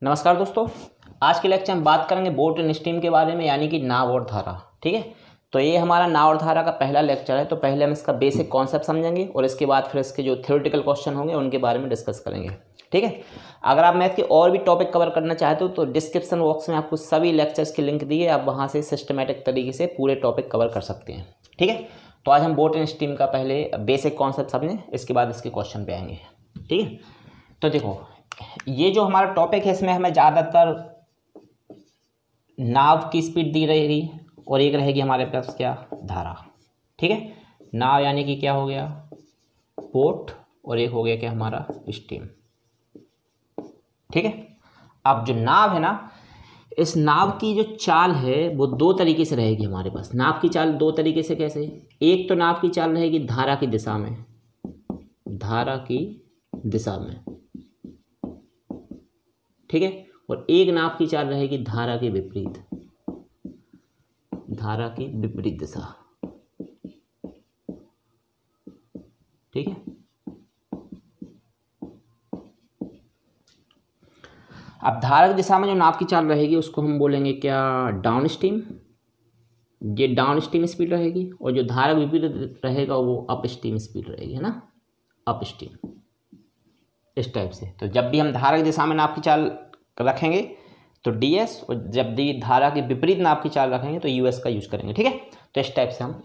नमस्कार दोस्तों, आज के लेक्चर में बात करेंगे बोट एंड स्ट्रीम के बारे में, यानी कि नाव और धारा। ठीक है, तो ये हमारा नाव और धारा का पहला लेक्चर है। तो पहले हम इसका बेसिक कॉन्सेप्ट समझेंगे और इसके बाद फिर इसके जो थ्योरेटिकल क्वेश्चन होंगे उनके बारे में डिस्कस करेंगे। ठीक है, अगर आप मैथ के और भी टॉपिक कवर करना चाहते हो तो डिस्क्रिप्शन बॉक्स में आपको सभी लेक्चर्स की लिंक दी है, आप वहाँ से सिस्टमेटिक तरीके से पूरे टॉपिक कवर कर सकते हैं। ठीक है, तो आज हम बोट एंड स्ट्रीम का पहले बेसिक कॉन्सेप्ट समझें, इसके बाद इसके क्वेश्चन पे आएंगे। ठीक है, तो देखो ये जो हमारा टॉपिक है इसमें हमें ज़्यादातर नाव की स्पीड दी रहेगी और एक रहेगी हमारे पास क्या, धारा। ठीक है, नाव यानी कि क्या हो गया, बोट, और एक हो गया क्या हमारा, स्टीम। ठीक है, अब जो नाव है ना, इस नाव की जो चाल है वो दो तरीके से रहेगी हमारे पास। नाव की चाल दो तरीके से कैसे, एक तो नाव की चाल रहेगी धारा की दिशा में, धारा की दिशा में। ठीक है, और एक नाव की चाल रहेगी धारा के विपरीत, धारा की विपरीत दिशा। ठीक है, अब धारा की दिशा में जो नाव की चाल रहेगी उसको हम बोलेंगे क्या, डाउन स्ट्रीम। ये डाउन स्ट्रीम स्पीड रहेगी, और जो धारा के विपरीत रहेगा वो अप स्ट्रीम स्पीड रहेगी, है ना, अप स्ट्रीम, इस टाइप से। तो जब भी हम धारा की दिशा में नाव की चाल रखेंगे तो ds, और जब भी धारा के विपरीत नाव की चाल रखेंगे तो us का यूज करेंगे। ठीक है, तो इस टाइप से हम,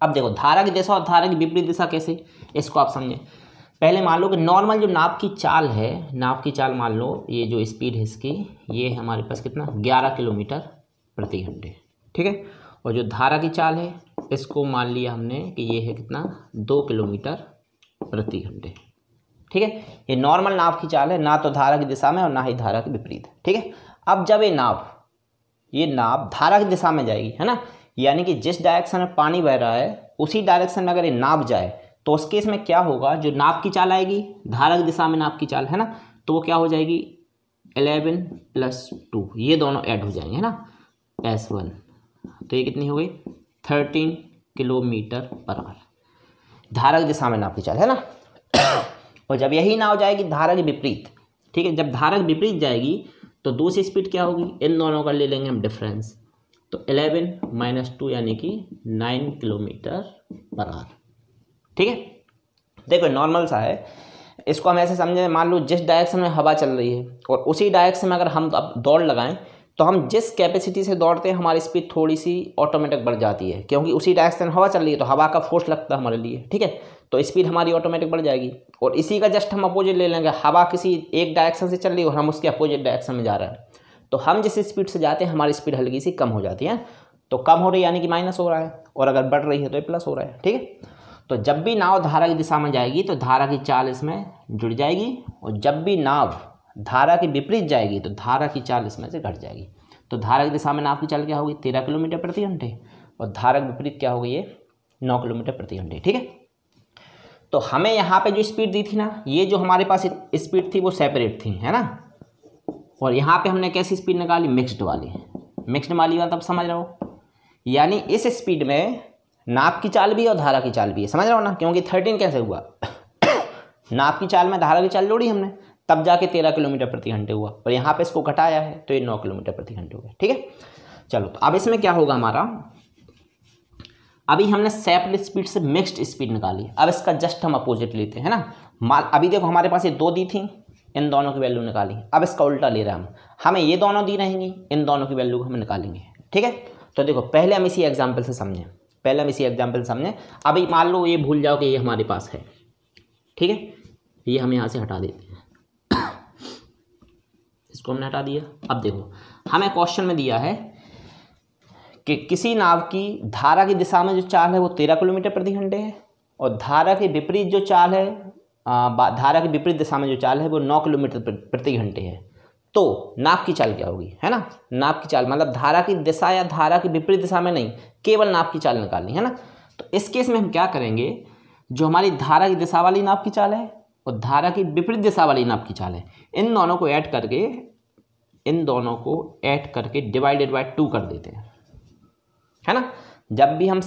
अब देखो धारा की दिशा और धारा की विपरीत दिशा कैसे, इसको आप समझें। पहले मान लो कि नॉर्मल जो नाव की चाल है, नाव की चाल मान लो ये जो स्पीड है इसकी, ये हमारे पास कितना, 11 किलोमीटर प्रति घंटे। ठीक है, और जो धारा की चाल है इसको मान लिया हमने कि ये है कितना, 2 किलोमीटर प्रति घंटे। ठीक है, ये नॉर्मल नाव की चाल है, ना तो धारा की दिशा में और ना ही धारा के विपरीत। ठीक है, अब जब ये नाव धारा की दिशा में जाएगी, है ना, यानी कि जिस डायरेक्शन में पानी बह रहा है उसी डायरेक्शन में अगर ये नाव जाए तो उस केस में क्या होगा, जो नाव की चाल आएगी धारा की दिशा में नाव की चाल, है ना, तो वो क्या हो जाएगी, 11 + 2, ये दोनों ऐड हो जाएंगे, है ना, S1। तो ये कितनी हो गई, 13 km/h, धारा की दिशा में नाव की चाल, है ना। और जब यही नाव जाएगी धारा के विपरीत, ठीक है, जब धारा के विपरीत जाएगी तो दूसरी स्पीड क्या होगी, इन दोनों का ले लेंगे हम डिफरेंस, तो 11 - 2 यानी कि 9 km/h। ठीक है, देखो नॉर्मल सा है, इसको हम ऐसे समझें, मान लो जिस डायरेक्शन में हवा चल रही है और उसी डायरेक्शन में अगर हम अब दौड़ लगाएं तो हम जिस कैपेसिटी से दौड़ते हैं हमारी स्पीड थोड़ी सी ऑटोमेटिक बढ़ जाती है, क्योंकि उसी डायरेक्शन में हवा चल रही है तो हवा का फोर्स लगता है हमारे लिए। ठीक है, तो स्पीड हमारी ऑटोमेटिक बढ़ जाएगी। और इसी का जस्ट हम अपोजिट ले लेंगे, हवा किसी एक डायरेक्शन से चल रही है और हम उसके अपोजिट डायरेक्शन में जा रहे हैं, तो हम जिस स्पीड से जाते हैं हमारी स्पीड हल्की सी कम हो जाती है। तो कम हो रही है यानी कि माइनस हो रहा है, और अगर बढ़ रही है तो प्लस हो रहा है। ठीक है, तो जब भी नाव धारा की दिशा में जाएगी तो धारा की चाल इसमें जुड़ जाएगी, और जब भी नाव धारा के विपरीत जाएगी तो धारा की चाल इसमें से घट जाएगी। तो धारा की दिशा में नाव की चाल क्या होगी, 13 किलोमीटर प्रति घंटे, और धारा के विपरीत क्या होगी, ये 9 किलोमीटर प्रति घंटे। ठीक है, तो हमें यहाँ पे जो स्पीड दी थी ना, ये जो हमारे पास स्पीड थी वो सेपरेट थी, है ना, और यहाँ पे हमने कैसी स्पीड निकाली, मिक्स्ड वाली। मिक्स्ड वाली बात अब समझ रहे हो, यानी इस स्पीड में नाव की चाल भी है और धारा की चाल भी है, समझ रहे हो ना, क्योंकि 13 कैसे हुआ नाव की चाल में धारा की चाल जोड़ी हमने, तब जाके 13 किलोमीटर प्रति घंटे हुआ, और यहाँ पे इसको घटाया है तो ये 9 किलोमीटर प्रति घंटे हो गया। ठीक है, चलो तो अब इसमें क्या होगा हमारा, अभी हमने सेपरेट स्पीड से मिक्स्ड स्पीड निकाली, अब इसका जस्ट हम अपोजिट लेते हैं ना। अभी देखो हमारे पास ये दो दी थी, इन दोनों की वैल्यू निकाली, अब इसका उल्टा ले रहे हैं हमें ये दोनों दी रहेंगी, इन दोनों की वैल्यू को हम निकालेंगे। ठीक है, तो देखो पहले हम इसी एग्जाम्पल से समझें, अभी मान लो ये भूल जाओ कि ये हमारे पास है। ठीक है, ये हम यहाँ से हटा देते हैं, इसको हमने हटा दिया। अब देखो हमें क्वेश्चन में दिया है कि किसी नाव की धारा की दिशा में जो चाल है वो 13 किलोमीटर प्रति घंटे है, और धारा के विपरीत जो चाल है, धारा के विपरीत दिशा में जो चाल है वो 9 किलोमीटर प्रति घंटे है। तो नाव की चाल क्या होगी, है ना, नाव की चाल मतलब धारा की दिशा या धारा की विपरीत दिशा में नहीं, केवल नाव की चाल निकालनी है ना। तो इस केस में हम क्या करेंगे, जो हमारी धारा की दिशा वाली नाव की चाल है और धारा की विपरीत दिशा वाली नाव की चाल है, इन दोनों को ऐड करके डिवाइडेड बाय 2 कर देते हैं, है ना। जब भी हम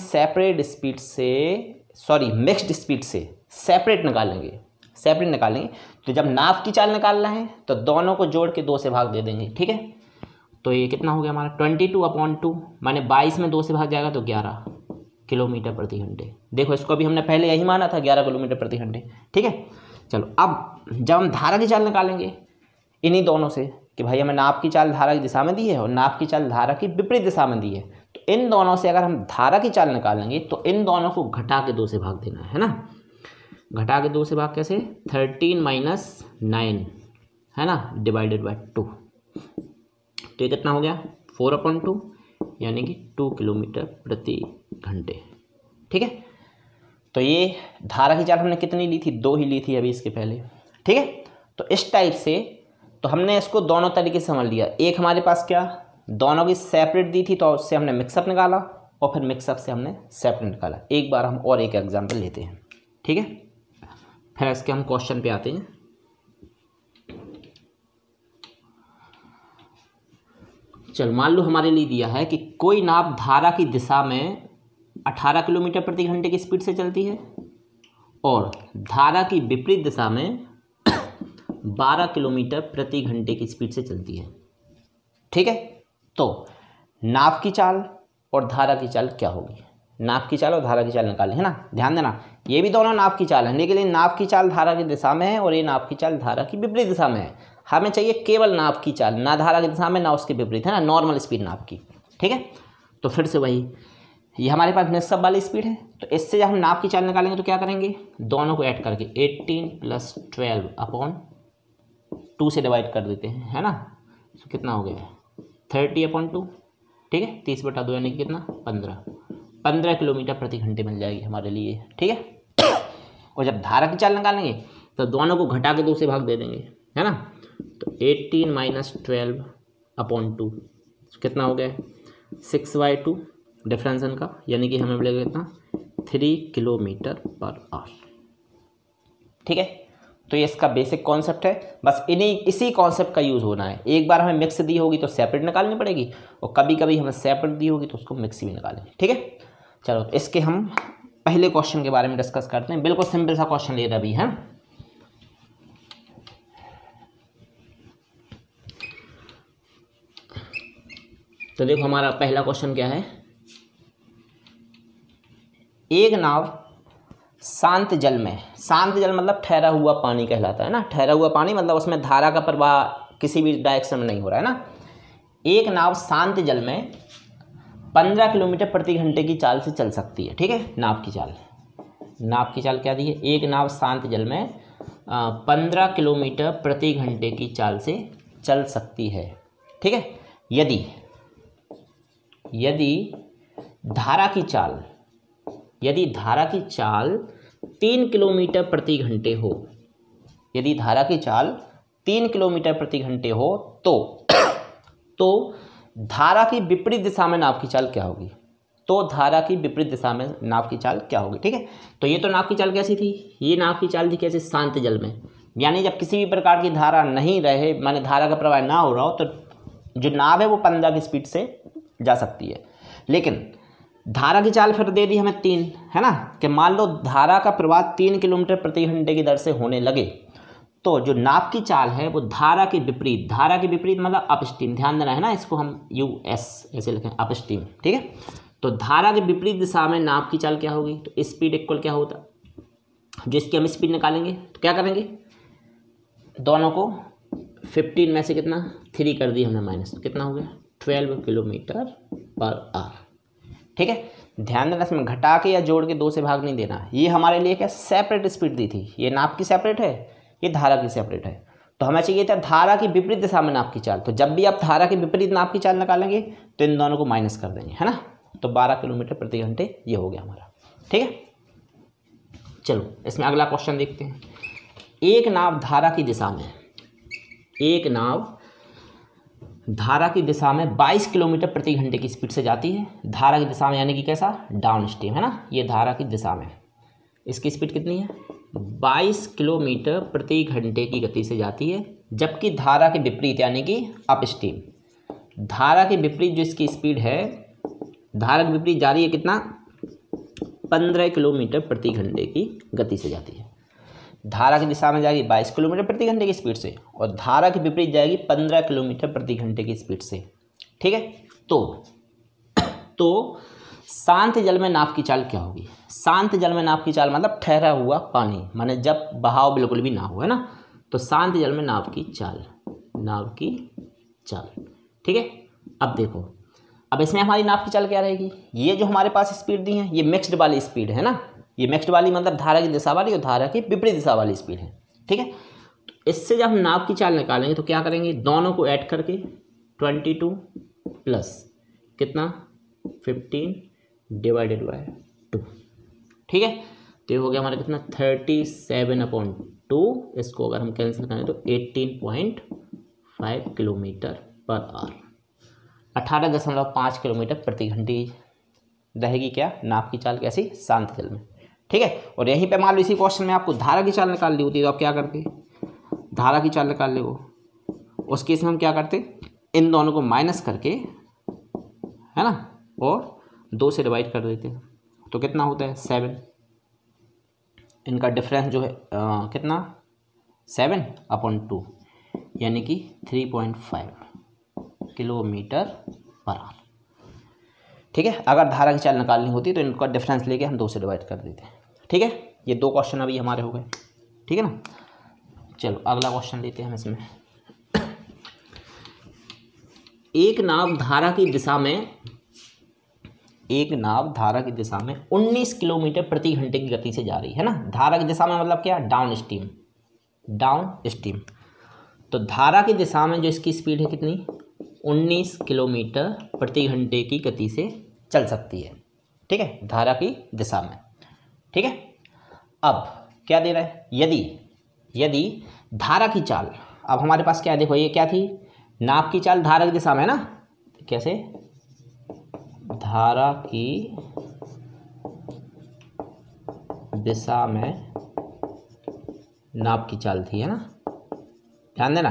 मिक्स्ड स्पीड से सेपरेट निकालेंगे, सेपरेट निकालेंगे। तो जब नाव की चाल निकालना है तो दोनों को जोड़ के 2 से भाग दे देंगे, ठीक है। तो ये कितना हो गया हमारा 22/2, माने 22 में 2 से भाग जाएगा तो 11 किलोमीटर प्रति घंटे। देखो इसको अभी हमने पहले यही माना था 11 किलोमीटर प्रति घंटे, ठीक है। चलो अब जब हम धारा की चाल निकालेंगे इन्हीं दोनों से कि भाई हमें नाव की चाल धारा की दिशा में दी है और नाव की चाल धारा की विपरीत दिशा में दी है, तो इन दोनों से अगर हम धारा की चाल निकालेंगे तो इन दोनों को घटा के 2 से भाग देना है ना। घटा के 2 से भाग कैसे, 13 - 9 है ना, डिवाइडेड बाय 2। तो ये कितना हो गया 4/2 यानी कि 2 किलोमीटर प्रति घंटे, ठीक है। तो ये धारा की चाल हमने कितनी ली थी, 2 ही ली थी अभी इसके पहले, ठीक है। तो इस टाइप से तो हमने इसको दोनों तरीके से समझ लिया। एक हमारे पास क्या दोनों की सेपरेट दी थी तो उससे हमने मिक्सअप निकाला और फिर मिक्सअप से हमने सेपरेट निकाला। एक बार हम और एक एग्जाम्पल लेते हैं, ठीक है, फिर इसके हम क्वेश्चन पे आते हैं। चल मान लो हमारे लिए दिया है कि कोई नाव धारा की दिशा में 18 किलोमीटर प्रति घंटे की स्पीड से चलती है और धारा की विपरीत दिशा में 12 किलोमीटर प्रति घंटे की स्पीड से चलती है, ठीक है। तो नाव की चाल और धारा की चाल क्या होगी, नाव की चाल और धारा की चाल निकालें, है ना। ध्यान देना ये भी दोनों नाव की चाल है, लेकिन नाव की चाल धारा की दिशा में है और ये नाव की चाल धारा की विपरीत दिशा में है। हमें चाहिए केवल नाव की चाल, ना धारा की दिशा में ना उसके विपरीत, है ना, नॉर्मल स्पीड नाव की, ठीक है। तो फिर से वही ये हमारे पास मिक्सअप वाली स्पीड है, तो इससे जब हम नाव की चाल निकालेंगे तो क्या करेंगे, दोनों को ऐड करके 18 + 12/2 से डिवाइड कर देते हैं, है ना। तो कितना हो गया 30/2, ठीक है, 30/2 यानी कि कितना 15 किलोमीटर प्रति घंटे मिल जाएगी हमारे लिए, ठीक है। और जब धारा की चाल निकालेंगे तो दोनों को घटा के 2 से भाग दे देंगे, है ना। तो 18 - 12/2 कितना हो गया 6/2 डिफरेंस इनका, यानी कि हमें मिलेगा कितना 3 km/h, ठीक है। तो ये इसका बेसिक कॉन्सेप्ट है, बस इसी कॉन्सेप्ट का यूज़ होना है। एक बार हमें मिक्स दी होगी तो सेपरेट निकालनी पड़ेगी और कभी कभी हमें सेपरेट दी होगी तो उसको मिक्स भी निकालेंगे, ठीक है। चलो तो इसके हम पहले क्वेश्चन के बारे में डिस्कस करते हैं। बिल्कुल सिंपल सा क्वेश्चन ले रहा अभी है। तो देखो हमारा पहला क्वेश्चन क्या है, एक नाव शांत जल में, शांत जल मतलब ठहरा हुआ पानी कहलाता है ना, ठहरा हुआ पानी मतलब उसमें धारा का प्रवाह किसी भी डायरेक्शन में नहीं हो रहा है ना। एक नाव शांत जल में 15 किलोमीटर प्रति घंटे की चाल से चल सकती है, ठीक है। नाव की चाल क्या दी है, एक नाव शांत जल में 15 किलोमीटर प्रति घंटे की चाल से चल सकती है, ठीक है। यदि धारा की चाल 3 किलोमीटर प्रति घंटे हो, यदि धारा की चाल 3 किलोमीटर प्रति घंटे हो तो धारा की विपरीत दिशा में नाव की चाल क्या होगी, तो धारा की विपरीत दिशा में नाव की चाल क्या होगी, ठीक है। तो ये तो नाव की चाल कैसी थी, ये नाव की चाल थी कैसे, शांत जल में, यानी जब किसी भी प्रकार की धारा नहीं रहे, माने धारा का प्रवाह ना हो रहा हो, तो जो नाव है वो 15 की स्पीड से जा सकती है। लेकिन धारा की चाल फिर दे दी हमें 3, है ना, कि मान लो धारा का प्रवाह 3 किलोमीटर प्रति घंटे की दर से होने लगे तो जो नाव की चाल है वो धारा के विपरीत मतलब अपस्ट्रीम, ध्यान देना है ना, इसको हम US ऐसे लिखें अपस्ट्रीम, ठीक है। तो धारा के विपरीत दिशा में नाव की चाल क्या होगी, तो स्पीड इक्वल क्या होता, जिसकी हम स्पीड निकालेंगे तो क्या करेंगे, दोनों को 15 में से कितना 3 कर दी हमने माइनस, तो कितना हो गया 12 km/h, ठीक है। ध्यान देना इसमें घटा के या जोड़ के 2 से भाग नहीं देना। ये हमारे लिए क्या सेपरेट स्पीड दी थी, ये नाव की सेपरेट है, ये धारा की सेपरेट है, तो हमें चाहिए था धारा की विपरीत दिशा में नाव की चाल। तो जब भी आप धारा की विपरीत नाव की चाल निकालेंगे तो इन दोनों को माइनस कर देंगे, है ना। तो 12 किलोमीटर प्रति घंटे ये हो गया हमारा, ठीक है। चलो इसमें अगला क्वेश्चन देखते हैं। एक नाव धारा की दिशा में 22 किलोमीटर प्रति घंटे की स्पीड से जाती है, धारा की दिशा में, यानी कि कैसा डाउन स्ट्रीम, है ना। ये धारा की दिशा में इसकी स्पीड कितनी है 22 किलोमीटर प्रति घंटे की गति से जाती है, जबकि धारा के विपरीत यानी कि अपस्ट्रीम, धारा के विपरीत जो इसकी स्पीड है, धारा के विपरीत जा रही है कितना 15 किलोमीटर प्रति घंटे की गति से जाती है। धारा की दिशा में जाएगी 22 किलोमीटर प्रति घंटे की स्पीड से और धारा के विपरीत जाएगी 15 किलोमीटर प्रति घंटे की स्पीड से। ठीक है, तो शांत जल में नाव की चाल क्या होगी? शांत जल में नाव की चाल मतलब ठहरा हुआ पानी, माने जब बहाव बिल्कुल भी ना हो, है ना। तो शांत जल में नाव की चाल, ठीक है। अब देखो, अब इसमें हमारी नाव की चाल क्या रहेगी? ये जो हमारे पास स्पीड दी है ये मिक्स्ड वाली स्पीड है ना, ये मिक्स्ड वाली मतलब धारा की दिशा वाली और धारा की विपरीत दिशा वाली स्पीड है। ठीक है, तो इससे जब हम नाव की चाल निकालेंगे तो क्या करेंगे? दोनों को ऐड करके 22 प्लस कितना 15 डिवाइडेड बाय 2। ठीक है, तो ये हो गया हमारा कितना 37/2। इसको अगर हम कैंसिल करें तो 18.5 किलोमीटर पर आवर, 18.5 किलोमीटर प्रति घंटे रहेगी क्या नाव की चाल, कैसी? शांत जल में। ठीक है, और यहीं पे मान लो इसी क्वेश्चन में आपको धारा की चाल निकालनी होती है तो आप क्या करते? धारा की चाल निकाल ले वो, उस केस में हम क्या करते? इन दोनों को माइनस करके, है ना, और 2 से डिवाइड कर देते तो कितना होता है 7। इनका डिफरेंस जो है कितना 7/2 यानी कि 3.5 किलोमीटर पर आवर। ठीक है, अगर धारा की चाल निकालनी होती तो इनका डिफरेंस लेके हम 2 से डिवाइड कर देते हैं। ठीक है, ये 2 क्वेश्चन अभी हमारे हो गए। ठीक है ना, चलो अगला क्वेश्चन लेते हैं हम इसमें। एक नाव धारा की दिशा में 19 किलोमीटर प्रति घंटे की गति से जा रही है ना। धारा की दिशा में मतलब क्या? Down stream. तो धारा की दिशा में जो इसकी स्पीड है कितनी? 19 किलोमीटर प्रति घंटे की गति से चल सकती है। ठीक है, धारा की दिशा में। ठीक है, अब क्या दे रहा है? यदि धारा की चाल, अब हमारे पास क्या है? देखो ये क्या थी? नाव की चाल धारा की दिशा में है ना। कैसे? धारा की दिशा में नाव की चाल थी, है ना, ध्यान देना।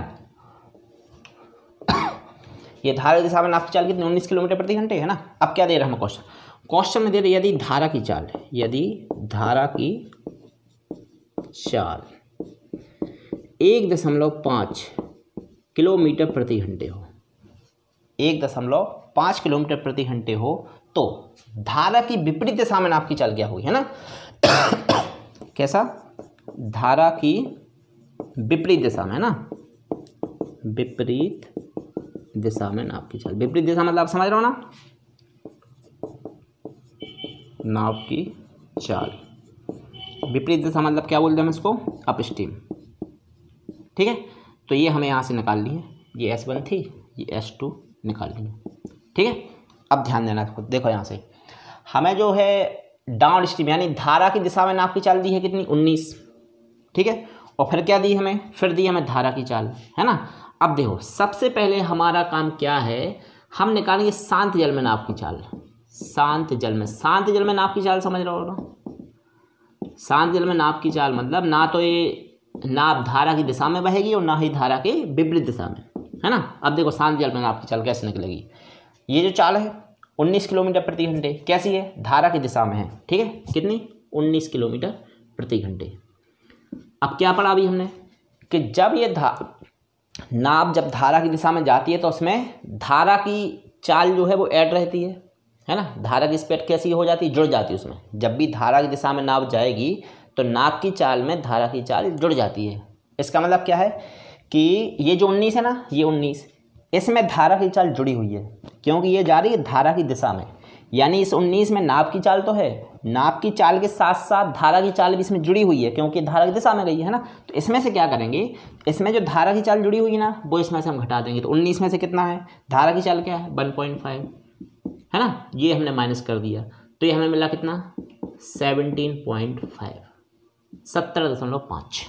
ये धारा की दिशा में नाव की चाल कितनी? 19 किलोमीटर प्रति घंटे, है ना। अब क्या दे रहा है हमें क्वेश्चन में? दे रहे यदि धारा की चाल 1.5 किलोमीटर प्रति घंटे हो, 1.5 किलोमीटर प्रति घंटे हो तो धारा की विपरीत दिशा में नाव की चाल क्या हुई, है ना। कैसा? धारा की विपरीत दिशा में, है ना, विपरीत दिशा में नाव की चाल। विपरीत दिशा मतलब आप समझ रहे हो ना, नाव की चाल विपरीत दिशा मतलब क्या बोलते हैं हम इसको? अपस्ट्रीम। ठीक है, तो ये हमें यहाँ से निकाल ली है, ये S1 थी, ये S2 निकाल ली है। ठीक है, अब ध्यान देना, देखो यहाँ से हमें जो है डाउन स्ट्रीम यानी धारा की दिशा में नाव की चाल दी है कितनी? 19। ठीक है, और फिर क्या दी हमें? फिर दी हमें धारा की चाल, है ना। अब देखो सबसे पहले हमारा काम क्या है? हम निकालेंगे शांत जल में नाव की चाल। शांत जल में नाव की चाल समझ रहे हो ना? शांत जल में नाव की चाल मतलब ना तो ये नाव धारा की दिशा में बहेगी और ना ही धारा के विपरीत दिशा में, है ना। अब देखो शांत जल में नाव की चाल कैसे निकलेगी? ये जो चाल है 19 किलोमीटर प्रति घंटे, कैसी है? धारा की दिशा में है। ठीक है, कितनी? 19 किलोमीटर प्रति घंटे। अब क्या पढ़ा अभी हमने कि जब ये नाव जब धारा की दिशा में जाती है तो उसमें धारा की चाल जो है वो ऐड रहती है ना। धारा की स्पीड कैसी हो जाती है? जुड़ जाती है उसमें। जब भी धारा की दिशा में नाव जाएगी तो नाव की चाल में धारा की चाल जुड़ जाती है। इसका मतलब क्या है कि ये जो 19 है ना, ये 19 इसमें धारा की चाल जुड़ी हुई है क्योंकि ये जा रही है धारा की दिशा में, यानी इस 19 में नाव की चाल तो है, नाव की चाल के साथ साथ धारा की चाल भी इसमें जुड़ी हुई है क्योंकि धारा की दिशा में गई है ना। तो इसमें से क्या करेंगे? इसमें जो धारा की चाल जुड़ी हुई है ना वो इसमें से हम घटा देंगे। तो 19 में से कितना है? धारा की चाल क्या है? 1.5, है ना, ये हमने माइनस कर दिया तो ये हमें मिला कितना? 17.5, 17.5।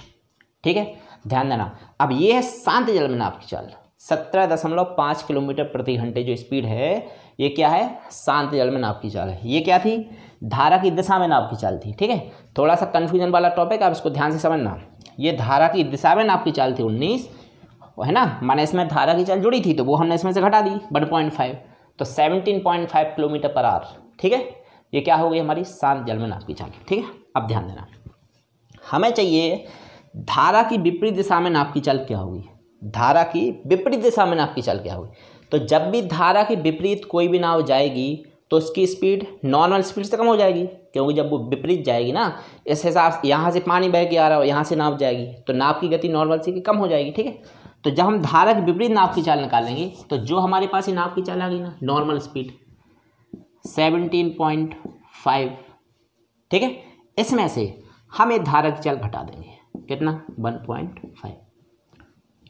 ठीक है, ध्यान देना। अब ये है शांत जल में नाव की चाल, 17.5 किलोमीटर प्रति घंटे जो स्पीड है ये क्या है? शांत जल में नाव की चाल है। ये क्या थी? धारा की दिशा में नाव की चाल थी। ठीक है, थोड़ा सा कन्फ्यूजन वाला टॉपिक, आप इसको ध्यान से समझना। ये धारा की दिशा में नाव की चाल थी 19, है ना, माने इसमें धारा की चाल जुड़ी थी तो वो हमने इसमें से घटा दी 1.5, तो 17.5 किलोमीटर पर आवर। ठीक है, ये क्या हो गई? हमारी शांत जल में नाव की चाल। ठीक है, अब ध्यान देना, हमें चाहिए धारा की विपरीत दिशा में नाव की चाल क्या होगी? धारा की विपरीत दिशा में नाव की चाल क्या होगी? तो जब भी धारा के विपरीत कोई भी नाव जाएगी तो उसकी स्पीड नॉर्मल स्पीड से कम हो जाएगी, क्योंकि जब वो विपरीत जाएगी ना, इस हिसाब से यहाँ से पानी बह के आ रहा हो, यहाँ से नाव जाएगी तो नाव की गति नॉर्मल से कम हो जाएगी। ठीक है, तो जब हम धारा के विपरीत नाव की चाल निकालेंगे तो जो हमारे पास ये नाव की चाल आ गई ना, नॉर्मल स्पीड 17.5, ठीक है, इसमें से हम एक धारा की चाल घटा देंगे, कितना? 1.5।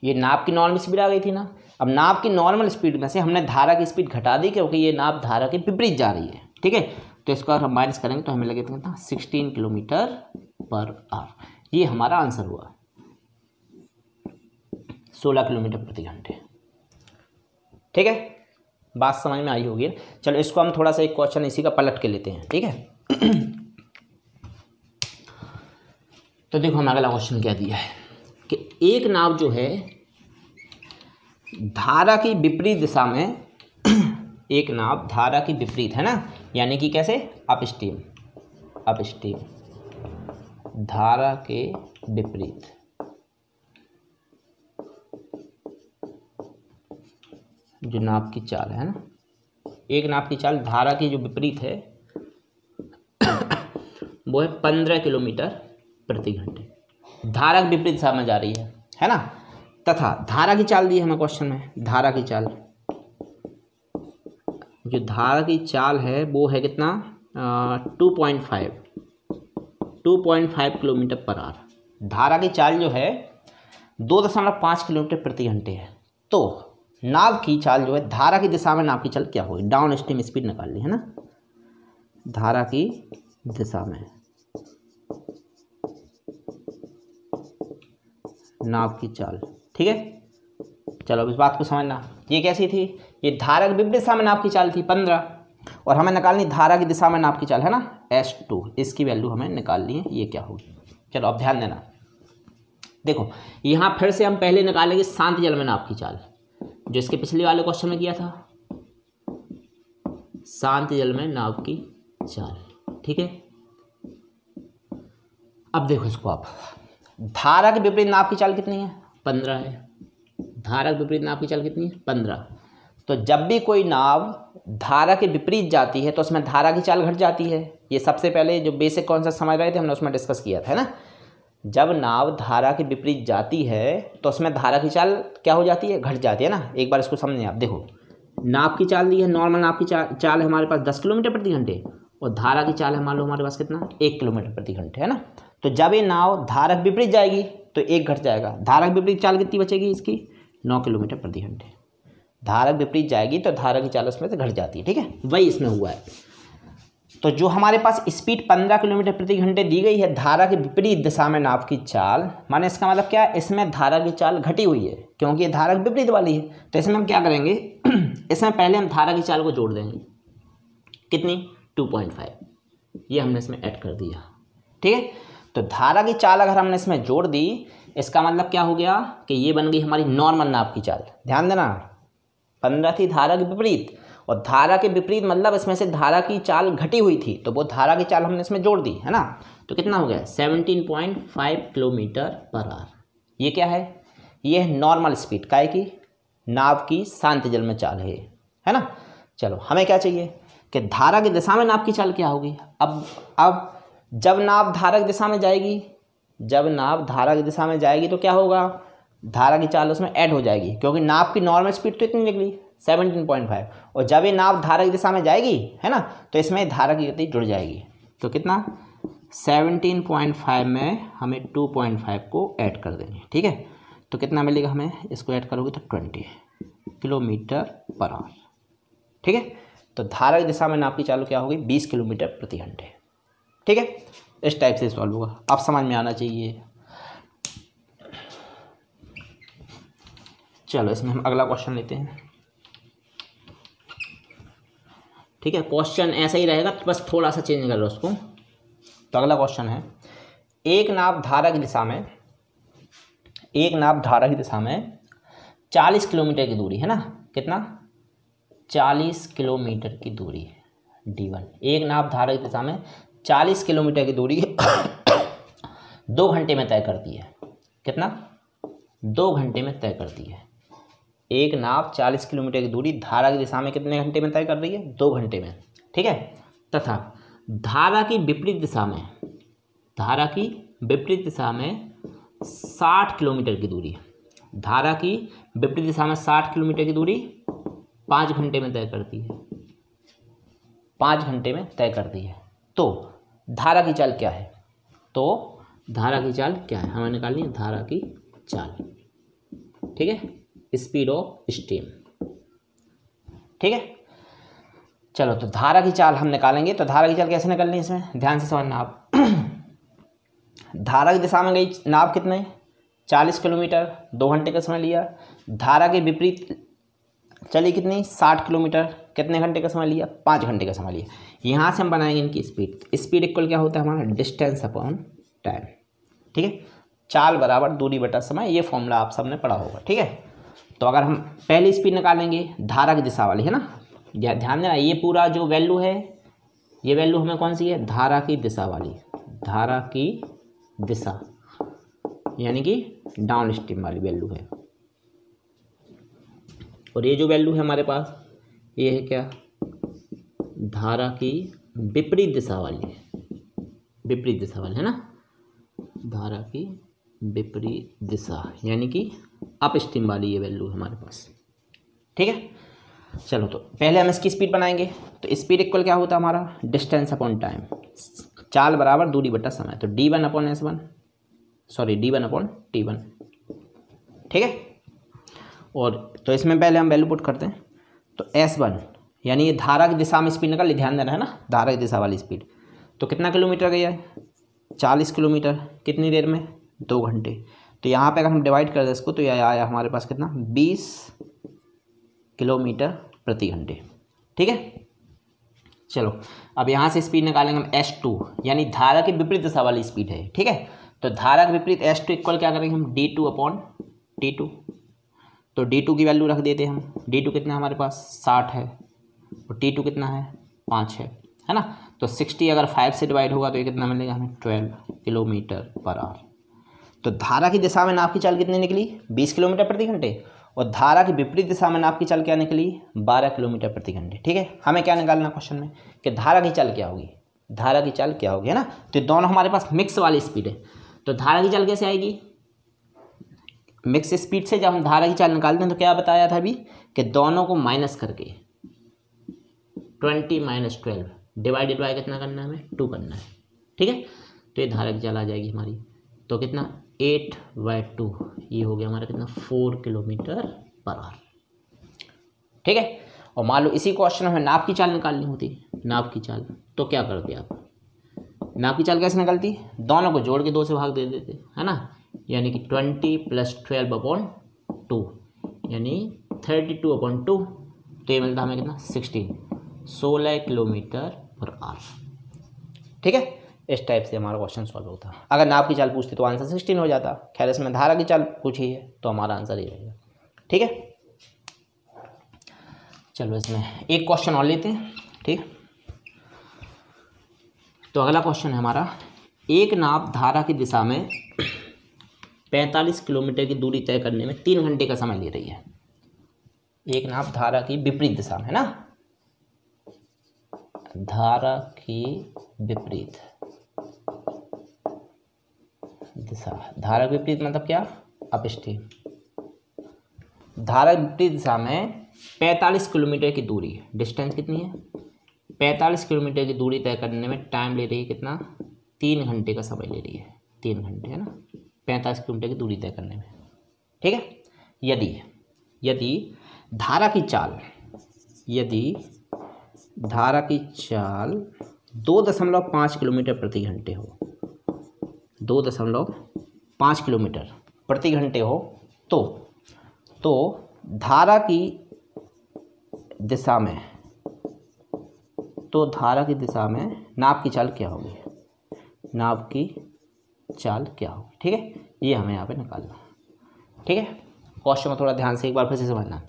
ये नाव की नॉर्मल स्पीड आ गई थी ना, अब नाव की नॉर्मल स्पीड में से हमने धारा की स्पीड घटा दी क्योंकि ये नाव धारा के विपरीत जा रही है। ठीक है, तो इसको अगर हम माइनस करेंगे तो हमें लगेगा कितना? 16 किलोमीटर पर आवर। ये हमारा आंसर हुआ 16 किलोमीटर प्रति घंटे। ठीक है, बात समझ में आई होगी। चलो इसको हम थोड़ा सा एक क्वेश्चन इसी का पलट के लेते हैं। ठीक है, तो देखो हमें अगला क्वेश्चन क्या दिया है कि एक नाव जो है धारा की विपरीत दिशा में एक नाव धारा की विपरीत, है ना, यानी कि कैसे? अपस्ट्रीम धारा के विपरीत जो नाव की चाल है ना, एक नाव की चाल धारा की जो विपरीत है वो है 15 किलोमीटर प्रति घंटे। धारा की विपरीत दिशा में जा रही है ना, तथा धारा की चाल दी है हमें क्वेश्चन में। धारा की चाल, जो धारा की चाल है वो है कितना? 2.5 किलोमीटर पर आवर। धारा की चाल जो है 2.5 किलोमीटर प्रति घंटे है। तो नाव की चाल जो है धारा की दिशा में नाव की चाल क्या होगी? डाउन स्ट्रीम स्पीड निकाल ली है ना, धारा की दिशा में नाव की चाल। ठीक है, चलो अब इस बात को समझना। ये कैसी थी? ये धारा की विपरीत दिशा में नाव की चाल थी 15, और हमें निकालनी धारा की दिशा में नाव की चाल है ना, S2। इसकी वैल्यू हमें निकालनी है, ये क्या होगी? चलो अब ध्यान देना। देखो यहाँ फिर से हम पहले निकालेंगे शांत जल में नाव की चाल, जो इसके पिछले वाले क्वेश्चन में किया था, शांत जल में नाव की चाल। ठीक है, अब देखो इसको आप, धारा के विपरीत नाव की चाल कितनी है? 15 है। धारा के विपरीत नाव की चाल कितनी है? 15। तो जब भी कोई नाव धारा के विपरीत जाती है तो उसमें धारा की चाल घट जाती है। ये सबसे पहले जो बेसिक कॉन्सेप्ट समझ रहे थे हमने उसमें डिस्कस किया था, है ना। जब नाव धारा के विपरीत जाती है तो उसमें धारा की चाल क्या हो जाती है? घट जाती है ना। एक बार इसको समझें आप। देखो नाव की चाल दी है, नॉर्मल नाव की चाल है हमारे पास 10 किलोमीटर प्रति घंटे, और धारा की चाल है मान लो हमारे पास कितना? 1 किलोमीटर प्रति घंटे, है ना। तो जब ये नाव धारा के विपरीत जाएगी तो 1 घट जाएगा। धारा के विपरीत चाल कितनी बचेगी इसकी? 9 किलोमीटर प्रति घंटे। धारा के विपरीत जाएगी तो धारा की चाल उसमें से घट जाती है। ठीक है, वही इसमें हुआ है। तो जो हमारे पास स्पीड 15 किलोमीटर प्रति घंटे दी गई है धारा के विपरीत दिशा में नाव की चाल, माने इसका मतलब क्या है? इसमें धारा की चाल घटी हुई है क्योंकि ये धारा के विपरीत वाली है। तो इसमें हम क्या करेंगे? इसमें पहले हम धारा की चाल को जोड़ देंगे। कितनी? 2.5। ये हमने इसमें ऐड कर दिया। ठीक है, तो धारा की चाल अगर हमने इसमें जोड़ दी, इसका मतलब क्या हो गया कि ये बन गई हमारी नॉर्मल नाव की चाल। ध्यान देना, 15 थी धारा के विपरीत, और धारा के विपरीत मतलब इसमें से धारा की चाल घटी हुई थी, तो वो धारा की चाल हमने इसमें जोड़ दी, है ना। तो कितना हो गया? 17.5 किलोमीटर पर आवर। ये क्या है? ये है नॉर्मल स्पीड, काय की? नाव की शांत जल में चाल है ना। चलो हमें क्या चाहिए कि धारा की दिशा में नाव की चाल क्या होगी। अब जब नाव धारा की दिशा में जाएगी, जब नाव धारा की दिशा में जाएगी तो क्या होगा? धारा की चाल उसमें ऐड हो जाएगी, क्योंकि नाव की नॉर्मल स्पीड तो इतनी निकली 17.5, और जब ये नाव धारा की दिशा में जाएगी, है ना, तो इसमें धारा की गति जुड़ जाएगी। तो कितना? 17.5 में हमें 2.5 को ऐड कर देंगे। ठीक है, तो कितना मिलेगा हमें? इसको ऐड करोगे तो 20 किलोमीटर पर आवर। ठीक है, तो धारा की दिशा में नाव की चाल क्या होगी? 20 किलोमीटर प्रति घंटे। ठीक है, इस टाइप से सॉल्व होगा। अब समझ में आना चाहिए। चलो इसमें हम अगला क्वेश्चन लेते हैं। ठीक है, क्वेश्चन ऐसा ही रहेगा, बस थोड़ा सा चेंज कर लो उसको। तो अगला क्वेश्चन है, एक नाव धारा की दिशा में 40 किलोमीटर की दूरी, है ना। कितना? 40 किलोमीटर की दूरी, D1। एक नाव धारा की दिशा में 40 किलोमीटर की दूरी 2 घंटे में तय करती है। कितना 2 घंटे में तय करती है। एक नाव 40 किलोमीटर की दूरी धारा की दिशा में कितने घंटे में तय कर रही है? 2 घंटे में, ठीक है। तथा धारा की विपरीत दिशा में, धारा की विपरीत दिशा में 60 किलोमीटर की दूरी, धारा की विपरीत दिशा में 60 किलोमीटर की दूरी 5 घंटे में तय करती है, 5 घंटे में तय करती है। तो धारा की चाल क्या है? तो धारा की चाल क्या है हमें निकालनी है, धारा की चाल, ठीक है, स्पीड ऑफ स्टीम, ठीक है। चलो तो धारा की चाल हम निकालेंगे। तो धारा की चाल कैसे निकालनी है इसमें ध्यान से समझना आप। धारा की दिशा में गई नाव कितने 40 किलोमीटर, 2 घंटे का समय लिया। धारा के विपरीत चली कितनी 60 किलोमीटर, कितने घंटे का समय लिया? 5 घंटे का समय लिया। यहाँ से हम बनाएंगे इनकी स्पीड। स्पीड इक्वल क्या होता है हमारा? डिस्टेंस अपॉन टाइम, ठीक है। चाल बराबर दूरी बटा समय, ये फॉर्मूला आप सबने पढ़ा होगा, ठीक है। तो अगर हम पहली स्पीड निकालेंगे धारा की दिशा वाली, है ना, ध्यान देना ये पूरा जो वैल्यू है, ये वैल्यू हमें कौन सी है? धारा की दिशा वाली, धारा की दिशा यानी कि डाउन स्ट्रीम वाली वैल्यू है। और ये जो वैल्यू है हमारे पास ये है क्या? धारा की विपरीत दिशा वाली, विपरीत दिशा वाली, है ना, धारा की विपरीत दिशा यानी कि अप स्ट्रीम वाली ये वैल्यू है हमारे पास, ठीक है। चलो तो पहले हम इसकी स्पीड बनाएंगे। तो स्पीड इक्वल क्या होता है हमारा? डिस्टेंस अपॉन टाइम, चाल बराबर दूरी बटा समय। तो d1 upon s1, sorry d1 upon t1, ठीक है। और तो इसमें पहले हम वैल्यू पुट करते हैं। तो s1 यानी ये धारा की दिशा में स्पीड निकाल, ध्यान देना है ना, धारा की दिशा वाली स्पीड। तो कितना किलोमीटर गया है? 40 किलोमीटर, कितनी देर में? 2 घंटे। तो यहाँ पे अगर हम डिवाइड कर दें इसको तो यह आया हमारे पास कितना? 20 किलोमीटर प्रति घंटे, ठीक है। चलो अब यहाँ से स्पीड निकालेंगे हम s2 यानी धारा की विपरीत दिशा वाली स्पीड है, ठीक है। तो धारा के विपरीत s2 इक्वल क्या करेंगे हम? d2 upon t2। तो d2 की वैल्यू रख देते हैं हम। d2 कितना है हमारे पास? 60 है। और t2 कितना है? 5 है ना। तो 60 अगर 5 से डिवाइड होगा तो ये कितना मिलेगा हमें? 12 किलोमीटर पर आवर। तो धारा की दिशा में नाव की चाल कितनी निकली? 20 किलोमीटर प्रति घंटे। और धारा की विपरीत दिशा में नाव की चाल क्या निकली? 12 किलोमीटर प्रति घंटे, ठीक है। हमें क्या निकालना क्वेश्चन में कि धारा की चाल क्या होगी, धारा की चाल क्या होगी, है ना। तो दोनों हमारे पास मिक्स वाली स्पीड है। तो धारा की चाल कैसे आएगी? मिक्स स्पीड से जब हम धारा की चाल निकालते हैं तो क्या बताया था अभी कि दोनों को माइनस करके 20 - 12 डिवाइडेड बाय कितना करना है हमें? 2 करना है, ठीक है। तो ये धारा की चाल आ जाएगी हमारी। तो कितना? 8/2 ये हो गया हमारा कितना? 4 किलोमीटर पर आवर, ठीक है। और मान लो इसी क्वेश्चन में नाव की चाल निकालनी होती, नाव की चाल, तो क्या करते आप? नाव की चाल कैसे निकलती? दोनों को जोड़ के 2 से भाग दे देते, है ना। यानी कि 20 + 12/2 यानी 32/2। तो ये मिलता हमें कितना? 16 किलोमीटर पर आवर, ठीक है। इस टाइप से हमारा क्वेश्चन सॉल्व होता है। अगर नाव की चाल पूछते तो आंसर 16 हो जाता। खैर इसमें धारा की चाल पूछी है तो हमारा आंसर ये रहेगा, ठीक है। चलो इसमें एक क्वेश्चन और लेते हैं, ठीक। तो अगला क्वेश्चन है हमारा, एक नाव धारा की दिशा में 45 किलोमीटर की दूरी तय करने में 3 घंटे का समय ले रही है। एक नाव धारा की विपरीत दिशा में, है ना, धारा की विपरीत दिशा। धारा विपरीत मतलब क्या? अपस्ट्रीम। धारा विपरीत दिशा में 45 किलोमीटर की दूरी, डिस्टेंस कितनी है? 45 किलोमीटर की दूरी तय करने में टाइम ले रही है कितना? 3 घंटे का समय ले रही है। 3 घंटे, है ना, 45 किलोमीटर की दूरी तय करने में, ठीक है। यदि धारा की चाल, यदि धारा की चाल 2.5 किलोमीटर प्रति घंटे हो, 2.5 किलोमीटर प्रति घंटे हो, तो धारा की दिशा में, नाव की चाल क्या होगी? नाव की चाल क्या होगी, ठीक है। ये हमें यहाँ पे निकालना, ठीक है। क्वेश्चन में थोड़ा ध्यान से एक बार फिर से समझना।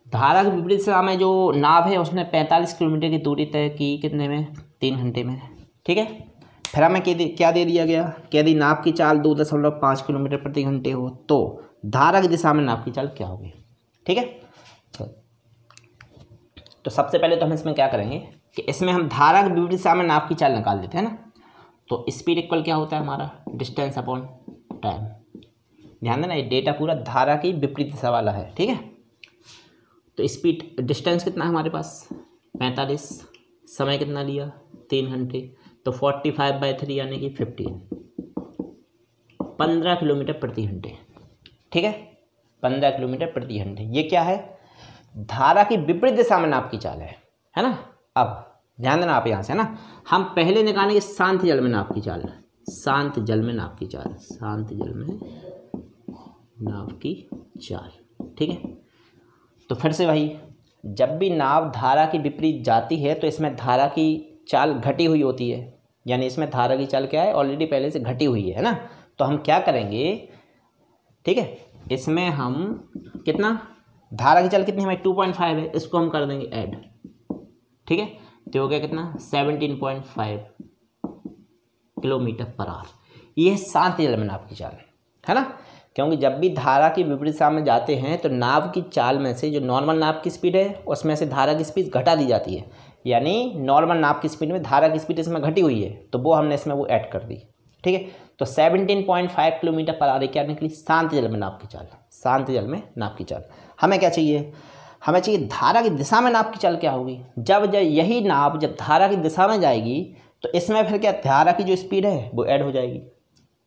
धारा के विपरीत दिशा में जो नाव है उसने 45 किलोमीटर की दूरी तय की कितने में? 3 घंटे में, ठीक है। फिर हमें क्या दे दिया गया कि यदि नाव की चाल 2.5 किलोमीटर प्रति घंटे हो तो धारा की दिशा में नाव की चाल क्या होगी। ठीक है, तो सबसे पहले तो हम इसमें क्या करेंगे कि इसमें हम धारा की विपरीत दिशा में नाव की चाल निकाल देते हैं ना। तो स्पीड इक्वल क्या होता है हमारा, डिस्टेंस अपॉन टाइम। ध्यान देना, ये डेटा पूरा धारा की विपरीत दिशा वाला है। ठीक है, तो स्पीड डिस्टेंस कितना है हमारे पास 45, समय कितना लिया 3 घंटे, तो 45/3 यानी कि 15 किलोमीटर प्रति घंटे। ठीक है, 15 किलोमीटर प्रति घंटे। ये क्या है, धारा की विपरीत दिशा में नाव की चाल है ना। अब ध्यान देना आप यहाँ से, है ना, हम पहले निकालेंगे शांत जल में नाव की चाल, शांत जल में नाव की चाल, शांत जल में नाव की चाल। ठीक है, तो फिर से वही, जब भी नाव धारा की विपरीत जाती है तो इसमें धारा की चाल घटी हुई होती है, यानी इसमें धारा की चाल क्या है, ऑलरेडी पहले से घटी हुई है ना। तो हम क्या करेंगे, ठीक है, इसमें हम कितना, धारा की चाल कितनी हमारी 2.5 है, इसको हम कर देंगे ऐड। ठीक है, तो हो गया कितना 17.5 किलोमीटर पर आवर। ये शांत जल में नाव की चाल है ना, क्योंकि जब भी धारा की विपरीत दिशा में जाते हैं तो नाव की चाल में से जो नॉर्मल नाव की स्पीड है उसमें से धारा की स्पीड घटा दी जाती है, यानी नॉर्मल नाव की स्पीड में धारा की स्पीड इसमें घटी हुई है, तो वो हमने इसमें वो ऐड कर दी। ठीक है, तो 17.5 किलोमीटर पर आवर क्या निकली, शांत जल में नाव की चाल, शांत जल में नाव की चाल। हमें क्या चाहिए, हमें चाहिए धारा की दिशा में नाव की चाल क्या होगी। जब यही नाव जब धारा की दिशा में जाएगी तो इसमें फिर क्या, धारा की जो स्पीड है वो ऐड हो जाएगी।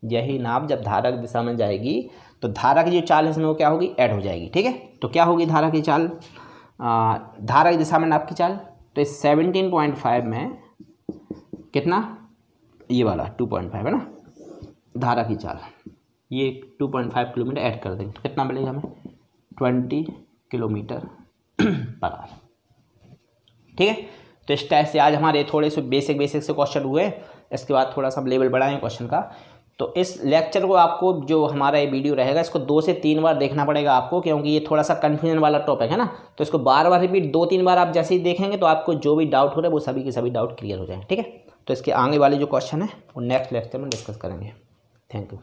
यही नाव जब धारा की दिशा में जाएगी तो धारा की जो चाल है इसमें वो क्या होगी, ऐड हो जाएगी। ठीक है, तो क्या होगी धारा की चाल, धारा की दिशा में नाव की चाल, तो इस 17.5 में कितना, ये वाला 2.5 है ना धारा की चाल, ये 2.5 किलोमीटर ऐड कर देंगे, कितना मिलेगा हमें 20 किलोमीटर पर आवर। ठीक है, तो इस टाइप से आज हमारे थोड़े से बेसिक से क्वेश्चन हुए, इसके बाद थोड़ा सा लेवल बढ़ाएं क्वेश्चन का। तो इस लेक्चर को आपको, जो हमारा ये वीडियो रहेगा, इसको 2 से 3 बार देखना पड़ेगा आपको, क्योंकि ये थोड़ा सा कन्फ्यूजन वाला टॉपिक है ना। तो इसको बार बार रिपीट 2-3 बार आप जैसे ही देखेंगे तो आपको जो भी डाउट हो रहा है वो सभी के सभी डाउट क्लियर हो जाएंगे। ठीक है, तो इसके आगे वाले जो क्वेश्चन है वो नेक्स्ट लेक्चर में डिस्कस करेंगे। Thank you.